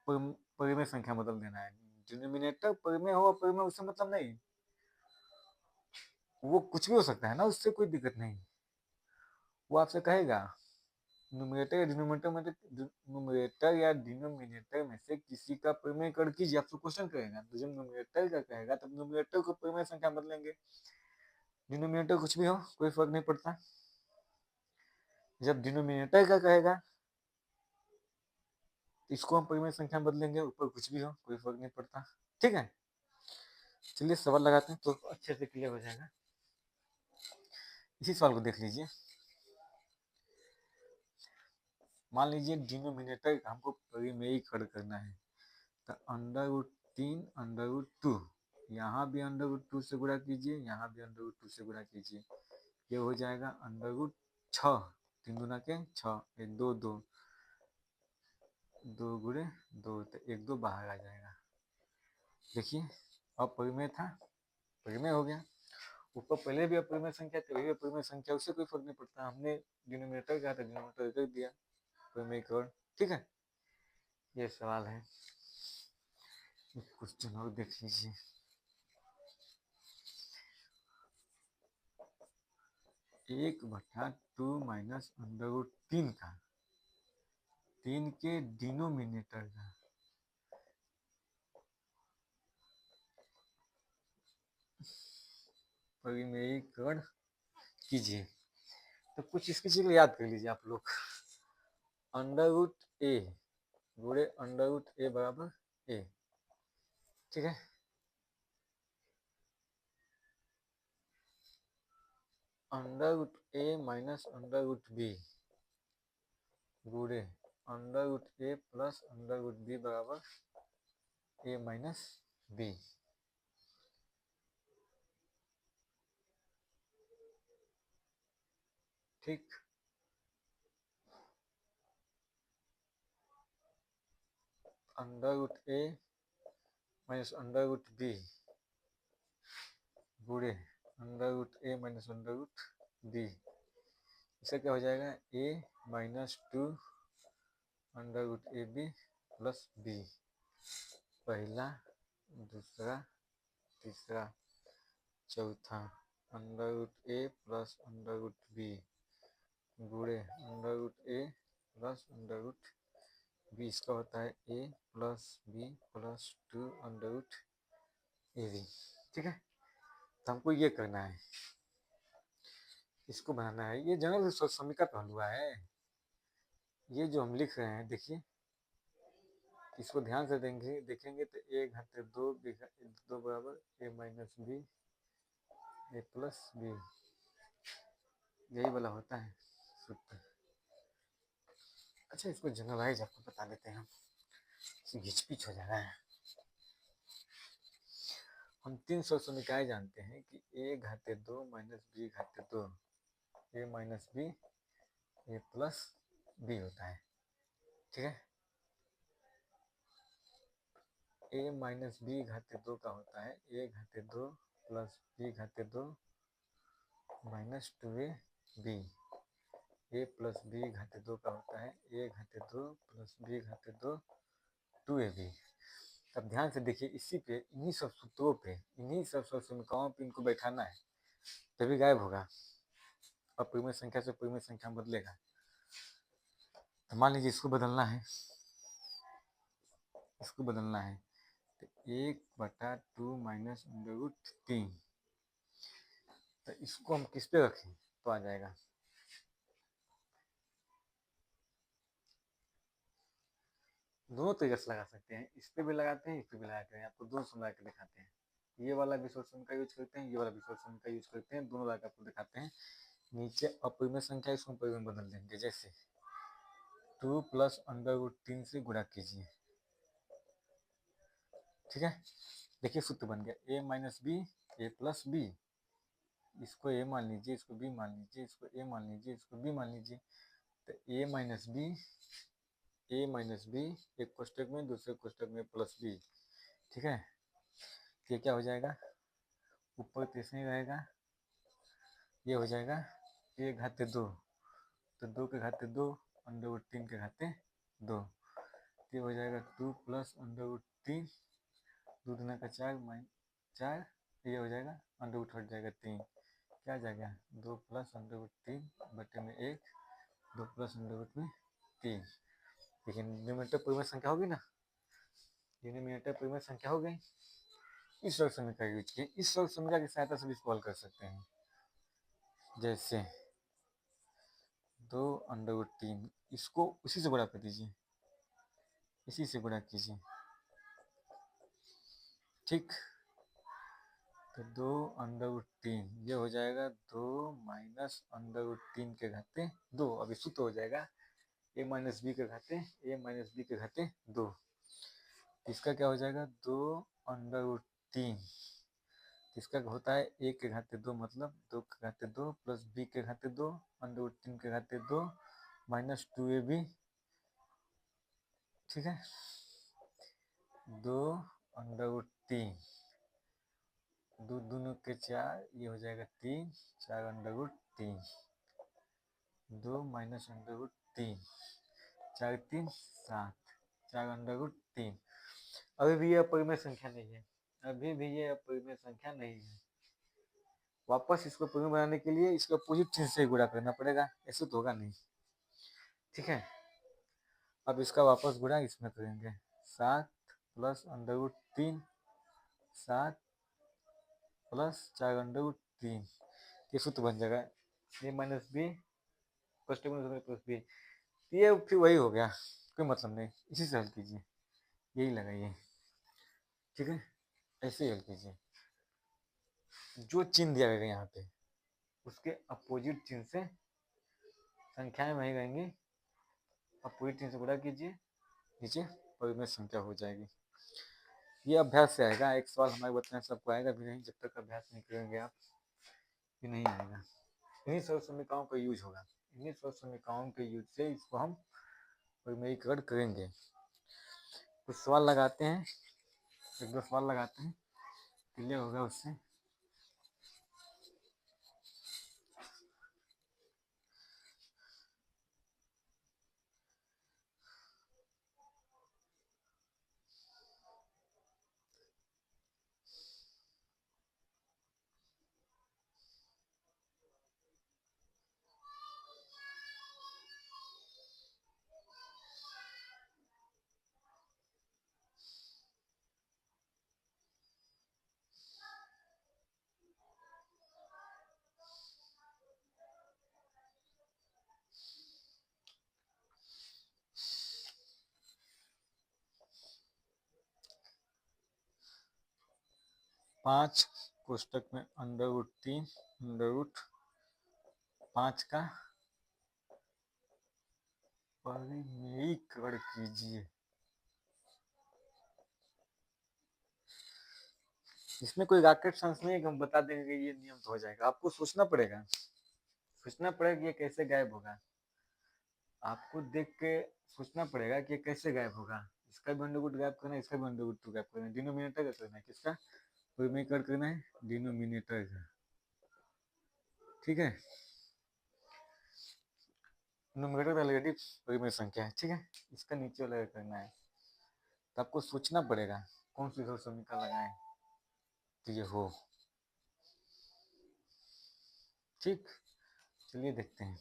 परिमेय संख्या बदल देना है। डिनोमिनेटर परिमेय हो परिमेय उससे मतलब नहीं, वो कुछ भी हो सकता है ना, उससे कोई दिक्कत नहीं। वो आपसे कहेगा न्यूमरेटर या डिनोमिनेटर में, न्यूमरेटर या डिनोमिनेटर में से किसी का परिमेय कर कीजिए, आपसे क्वेश्चन करेगा। तो जब न्यूमरेटर का कहेगा तब न्यूमरेटर को परिमेय संख्या बदलेंगे। डिनोमिनेटर कुछ भी हो कोई फर्क नहीं पड़ता। जब डिनोमिनेटर का कहेगा इसको हम परिमेय संख्या बदलेंगे, ऊपर कुछ भी हो कोई फर्क नहीं पड़ता। ठीक है, चलिए सवाल लगाते हैं तो अच्छे से क्लियर हो जाएगा। इसी सवाल को देख लीजिए। मान लीजिए डिनोमिनेटर का हमको परिमेय खड़ करना है, तो √3 √2, यहाँ भी √2 से गुणा कीजिए, यहाँ भी √2 से गुणा कीजिए, ये हो जाएगा √6, 3 दूना के 6, 1 2 2, 2 गुणे 2, तो 1 2 बाहर आ जाएगा। देखिए अब परिमेय था, परिमेय हो गया। ऊपर पहले भी अपरिमेय संख्या थी, वही अपरिमेय संख्या, उससे कोई फर्क नहीं पड़ता। हमने डिनोमिनेटर कहा था, डिनोमिनेटर कर दिया परिमेयकरण। ठीक है, ये सवाल है। क्वेश्चन और देख लीजिए। एक बटा 2 माइनस √3 का 3 के डिनोमिनेटर का परिमेयकरण कीजिए। तो कुछ इसकी चीज याद कर लीजिए आप लोग। √a गुणे √a बराबर a। ठीक है, √a माइनस √b गुणे √a प्लस √b बराबर a माइनस b। ठीक, √a माइनस √b गुणे √a माइनस √b, इसका क्या हो जाएगा a minus 2 √ab plus b। पहला, दूसरा, तीसरा, चौथा √a प्लस √b गुणे √a प्लस √b, इसका होता है a plus b plus 2 √ab। ठीक है, तो हमको ये करना है, इसको बनाना है। ये जनरल समीकरण पहलुआ है, ये जो हम लिख रहे हैं। देखिए इसको ध्यान से देखेंगे तो a घाते 2 बराबर a minus b a plus b, यही वाला होता है सूत्र। अच्छा, इसको जनरलाइज आपको बता देते हैं, घिचपिच हो जा रहा है। हम 300 समीकरण जानते हैं कि a घाते 2 minus b घाते 2 a minus b a plus b होता है। ठीक है, a माइनस b घाते 2 का होता है a घाते 2 plus b घाते 2 minus 2ab। a plus b घाते 2 का होता है a घाते 2 प्लस b घाते 2 2ab। अब ध्यान से देखिए, इसी पे, इन्हीं सब सूत्रों पे, इन्हीं सब समीकरणों पे इनको बैठाना है, तभी गायब होगा। अब परिमेय संख्या से परिमेय संख्या बदलेगा। तो मान लीजिए इसको बदलना है, इसको बदलना है, तो 1/2 माइनस √3, तो इसको हम किस पे रखें तो आ जाएगा। दोनों तरीके से लगा सकते हैं, इस पे भी लगाते हैं, इस पे भी लगाते हैं। आपको दोनों लगा के दिखाते हैं, ये वाला भी सोल्यूशन का यूज करते हैं, ये वाला भी सोल्यूशन का यूज करते हैं, दोनों लगा के आपको दिखाते हैं। नीचे अपरिमेय संख्या, इसको परिमेय बदल देंगे। जैसे 2 प्लस √3 से गुणा कीजिए। ठीक है, देखिए सूत्र बन गया a minus b a plus b. इसको a मान लीजिए, इसको b मान लीजिए, इसको a मान लीजिए, इसको b मान लीजिए। तो a माइनस बी एक कोष्टक में, दूसरे कोष्टक में प्लस b। ठीक है, ये क्या हो जाएगा, ऊपर किसने रहेगा, ये हो जाएगा a घाते 2, तो 2 के घाते 2 अंडर रूट 3 के घाते 2, ये हो जाएगा 2 प्लस अंडर रूट 3, 2×4 ये हो जाएगा अंडर रूट हट जाएगा 3, क्या आ जाएगा 2 प्लस अंडर रूट 3 बटे में 1, 2 प्लस अंडर रूट में 3। लेकिन डिनोमिनेटर पूर्व संख्या होगी ना, डिनोमिनेटर पूर्व संख्या हो गई। इस वर्ग समीकरण का यूज किए, इस वर्ग समीकरण की सहायता से भी सॉल्व कर सकते हैं। जैसे 2√3 इसको उसी से गुणा कर दीजिए, इसी से गुणा कीजिए, ठीक। तो 2√3 ये हो जाएगा 2 माइनस अंडर रूट 3 के घाते 2, अभी सूत्र हो जाएगा a माइनस बी के घाते 2। इसका क्या हो जाएगा 2√3, इसका होता है a के घाते 2 मतलब 2 के घाते 2 प्लस b के घाते 2 अंडर रूट 3 के घाते 2 माइनस 2ab, ठीक है। 2√3 दो दूनों के 4, ये हो जाएगा 3, 4 under root 3, 2 minus under root 3, 4 3 7, 4 under root 3। अभी भी यह अपरिमेय संख्या नहीं है, अभी भी ये अपरिमेय संख्या नहीं है। वापस इसको परिमेय बनाने के लिए इसको अपोजिट चिन्ह से गुणा करना पड़ेगा, ऐसे तो होगा नहीं, ठीक है। अब इसका वापस गुणा इसमें करेंगे, 7 plus under root 3, 7 plus 4 under root 3, ये सूत्र बन जाएगा a minus b plus b, ये फिर वही हो गया, कोई मतलब नहीं, इसी से हल कीजिए, यही लगाइए, ठीक है। ऐसे ही हल कीजिए, जो चिन्ह दिया गया यहाँ पे उसके अपोजिट चिन्ह से संख्याएं वही रहेंगी, अपोजिट चिन्ह से गुणा कीजिए, नीचे परिमेय संख्या हो जाएगी। ये अभ्यास से आएगा, एक सवाल हमारे बताने सबको आएगा भी नहीं, जब तक अभ्यास नहीं करेंगे आप भी नहीं आएगा। इन्हीं सर्व समीकरणों का यूज होगा, इन्हीं सर्व समीकरणों के यूज से इसको हम परिमेयीकरण करेंगे। कुछ सवाल लगाते हैं, एक दो सवाल लगाते हैं, क्लियर होगा उससे। पाँच कोष्टक में अंडर रूट 3 अंडर रूट 5 का परिमेयीकरण कीजिए। इसमें कोई रॉकेट साइंस नहीं है कि हम बता देंगे कि ये नियम तो हो जाएगा, आपको सोचना पड़ेगा, सोचना पड़ेगा कि ये कैसे गायब होगा, आपको देख के सोचना पड़ेगा कि ये कैसे गायब होगा। इसका भी अंडर रूट गायब करना है, इसका भी अंडर रूट गायब करना है, डिनोमिनेटर का करना है, किसका परिमेयीकरण करना है, डिनोमिनेटर का, ठीक है। डिनोमिनेटर ऑलरेडी परिमेय संख्या है, ठीक है, इसका नीचे वाला करना है, तो आपको सोचना पड़ेगा कौन सी समीकरण लगाएं तो ये हो, ठीक। चलिए देखते हैं।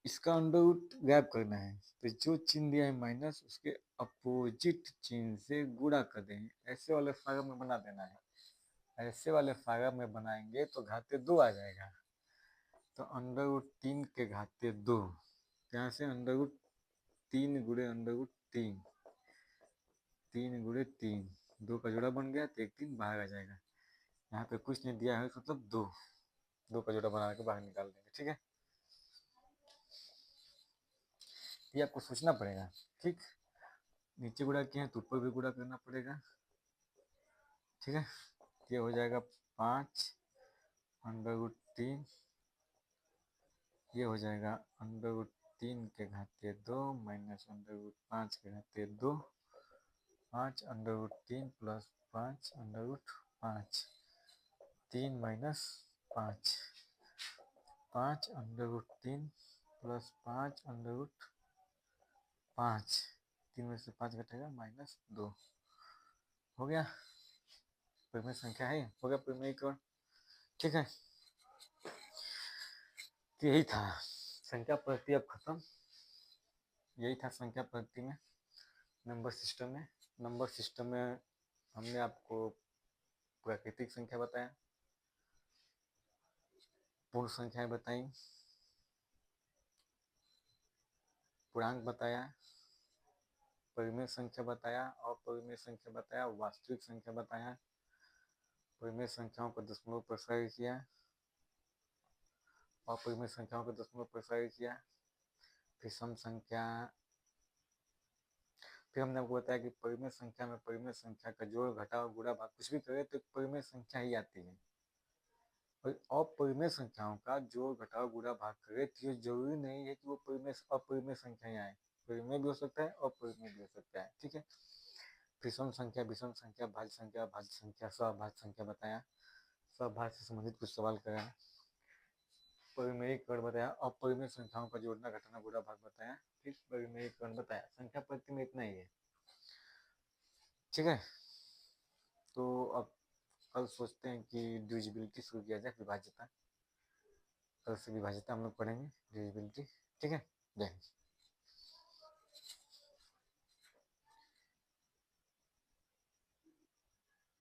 इसका अंडर रूट गायब करना है, तो जो चिन्ह दिया है माइनस उसके अपोजिट चिन्ह से गुणा कर दें, ऐसे वाले फार्म में बना देना है, ऐसे वाले फार्म में बनाएंगे तो घाते 2 आ जाएगा। तो अंडर रूट 3 के घाते 2, यहाँ से अंडर रूट 3 गुणे अंडर रूट 3, 3 गुणे 3, 2 का जोड़ा बन गया तो 1 3 बाहर आ जाएगा। यहाँ पे कुछ नहीं दिया है मतलब 2 का जोड़ा बना के बाहर निकाल देंगे, ठीक है। ये आपको सोचना पड़ेगा, ठीक। नीचे गुणा किया है तो ऊपर भी गुणा करना पड़ेगा, ठीक है। ये हो जाएगा 5 अंडर रूट 3, ये हो जाएगा अंडर रूट 3 के घाते 2 माइनस अंडर रूट 5 के घाते 2, 5 under root 3 plus 5 under root 5, 3 minus 5, 5√3 plus 5√5, 3 में से 5 घटेगा -2, हो गया। परिमेय संख्या है, हो गया परिमेयीकरण। ठीक है, तो यही था संख्या पद्धति, अब खत्म। यही था संख्या पद्धति में, नंबर सिस्टम में हमने आपको प्राकृतिक संख्या बताया, पूर्ण संख्याएं बताई, पूर्णांक बताया, परिमेय संख्या बताया, अपरिमेय संख्या बताया, वास्तविक संख्या बताया, परिमेय संख्याओं को दशमलव प्रसारित किया, अपरिमेय संख्याओं को दशमलव प्रसारित किया, फिर सम संख्या, फिर हमने आपको बताया कि परिमेय संख्या में परिमेय संख्या का जोड़ घटाव गुणा भाग कुछ भी करे तो परिमेय संख्या ही आती है, और अपरिमेय संख्याओं का जोड़ घटाव गुणा भाग करे तो ये जरूरी नहीं है कि वो अपरिमेय संख्या ही आए, परिमेय भी हो सकता है, अपरिमेय भी हो सकता है। ठीक है, फिर सम संख्या, विषम संख्या, भाज्य संख्या, सहभाज्य संख्या बताया, सहभाज्य से संबंधित कुछ सवाल कराया, परिमेयीकरण बताया, अपरिमेय संख्याओं का जोड़ना घटाना गुणा भाग बताया, फिर परिमेयीकरण बताया। संख्या पद्धति में इतना ही है। ठीक है, तो अब कल सोचते हैं कि डिविजिबिलिटी शुरू किया जाए, विभाज्यता। कल से विभाज्यता हम लोग पढ़ेंगे, डिविजिबिलिटी। ठीक है, जय हिंद।